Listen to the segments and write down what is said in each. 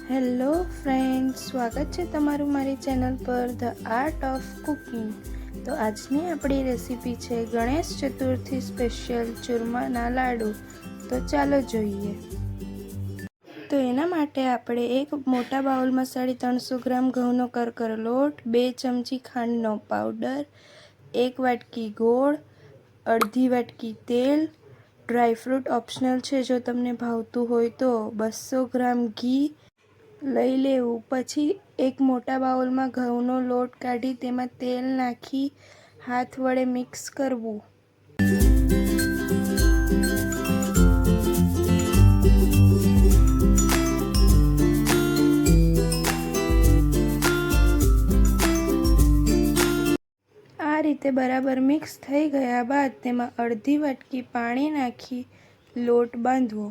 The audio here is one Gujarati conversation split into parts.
હેલો ફ્રેન્ડ્સ, સ્વાગત છે તમારું મારી channel per the art of cooking. તો આજની આપણી રેસીપી છે ગણેશ ચતુર્થી સ્પેશિયલ ચૂરમાના લાડુ। તો ચાલો જોઈએ। તો એના માટે આપણે એક મોટા બાઉલમાં 350 ગ્રામ ઘઉંનો કરકરો લોટ, 2 ચમચી ખાંડનો પાવડર, 1 વાટકી ગોળ, અડધી વાટકી તેલ, ડ્રાયફ્રૂટ ઓપ્શનલ છે, જો તમને ભાવતું હોય તો 200 ગ્રામ ઘી લઈ લેવું। પછી એક મોટા બાઉલમાં ઘઉંનો લોટ કાઢી તેમાં તેલ નાખી હાથ વડે મિક્સ કરવું। આ રીતે બરાબર મિક્સ થઈ ગયા બાદ તેમાં અડધી વાટકી પાણી નાખી લોટ બાંધવો।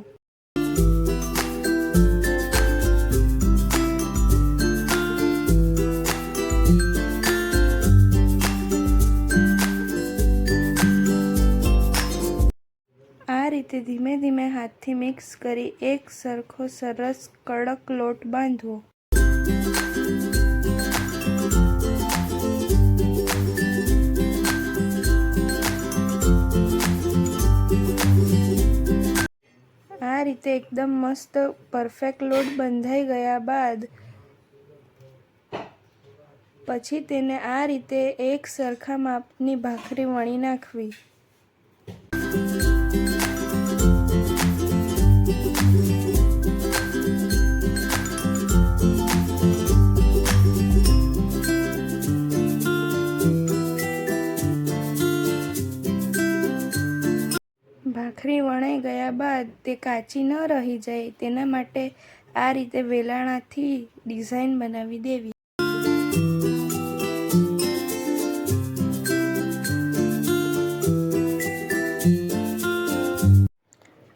આ રીતે ધીમે ધીમે હાથથી મિક્સ કરી એક સરખો સરસ કડક લોટ બાંધવો। આ રીતે એકદમ મસ્ત પરફેક્ટ લોટ બંધાઈ ગયા બાદ પછી તેને આ રીતે એક સરખા માપની ભાખરી વણી નાખવી। ભાખરી વણાઈ ગયા બાદ તે કાચી ન રહી જાય તેના માટે આ રીતે વેલણાથી ડિઝાઇન બનાવી દેવી।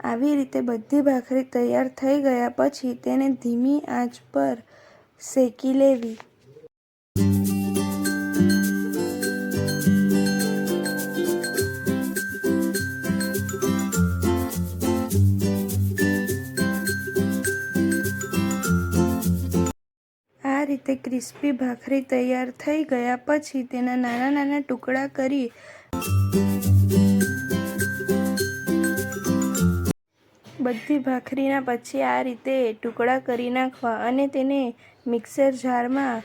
આવી રીતે બધી ભાખરી તૈયાર થઈ ગયા પછી તેને ધીમી આંચ પર શેકી લેવી। આ રીતે ક્રિસ્પી ભાખરી તૈયાર થઈ ગયા પછી તેના નાના નાના ટુકડા કરી બધી ભાખરીના પછી આ રીતે ટુકડા કરી નાખવા અને તેને મિક્સર જારમાં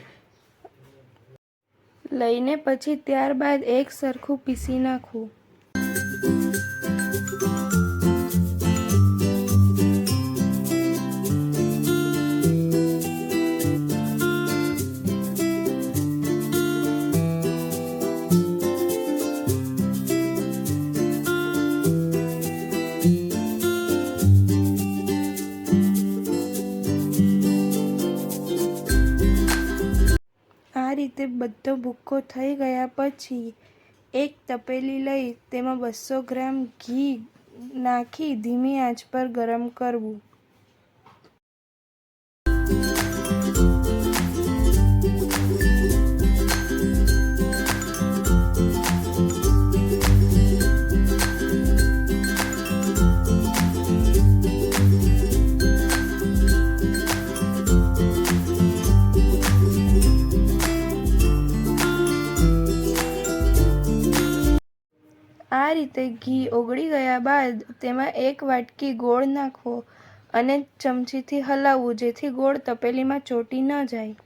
લઈને પછી ત્યારબાદ એક સરખું પીસી નાખવું। આ રીતે બધો ભૂક્કો થઈ ગયા પછી એક તપેલી લઈ તેમાં 200 ગ્રામ ઘી નાખી ધીમી આંચ પર ગરમ કરવું। આ રીતે ઘી ઓગળી ગયા બાદ તેમાં 1 વાટકી ગોળ નાખવો અને ચમચીથી હલાવવું જેથી ગોળ તપેલીમાં ચોંટી ન જાય।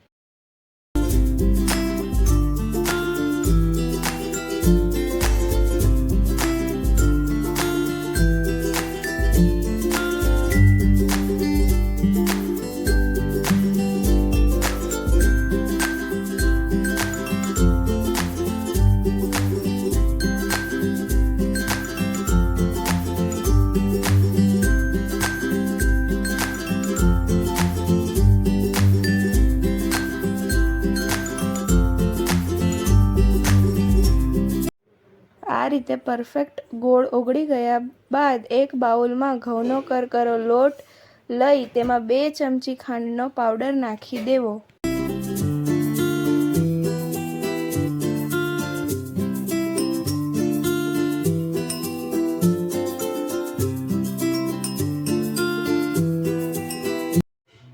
આ રીતે પરફેક્ટ ગોળ ઓગળી ગયા બાદ એક બાઉલમાં ઘઉંનો કરકરો લોટ લઈ તેમાં 2 ચમચી ખાંડનો પાવડર નાખી દેવો।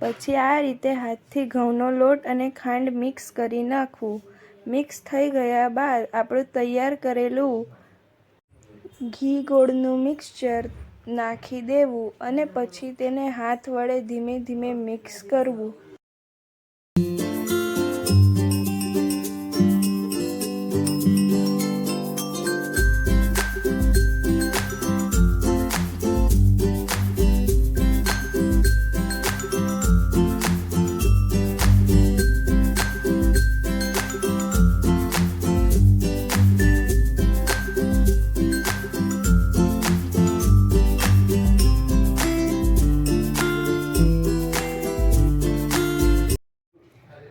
પછી આ રીતે હાથથી ઘઉંનો લોટ અને ખાંડ મિક્સ કરી નાખવું. મિક્સ થઈ ગયા બાદ આપણું તૈયાર કરેલું ઘી ગોળનું મિક્સચર નાખી દેવું અને પછી તેને હાથ વડે ધીમે ધીમે મિક્સ કરવું.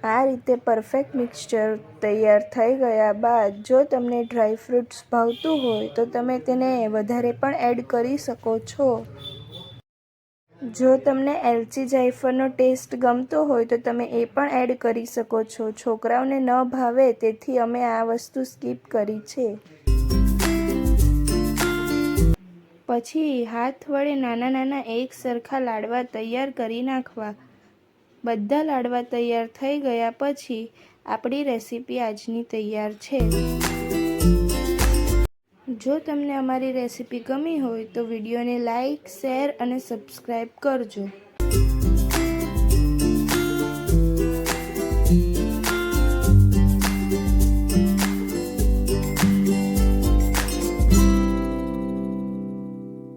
આ રીતે પરફેક્ટ મિક્સચર તૈયાર થઈ ગયા બાદ જો તમને ડ્રાય ફ્રૂટ્સ ભાવતું હોય તો તમે તેને વધારે પણ એડ કરી શકો છો. જો તમને એલચી જાયફળનો ટેસ્ટ ગમતો હોય તો તમે એ પણ એડ કરી શકો છો. છોકરાઓને ન ભાવે તેથી અમે આ વસ્તુ સ્કીપ કરી છે. પછી હાથ વડે નાના નાના એક સરખા લાડવા તૈયાર કરી નાખવા. બધા લાડવા તૈયાર થઈ ગયા પછી આપણી રેસીપી આજની તૈયાર છે. જો તમને અમારી રેસીપી ગમી હોય તો વિડીયોને લાઈક, શેર અને સબસ્ક્રાઈબ કરજો.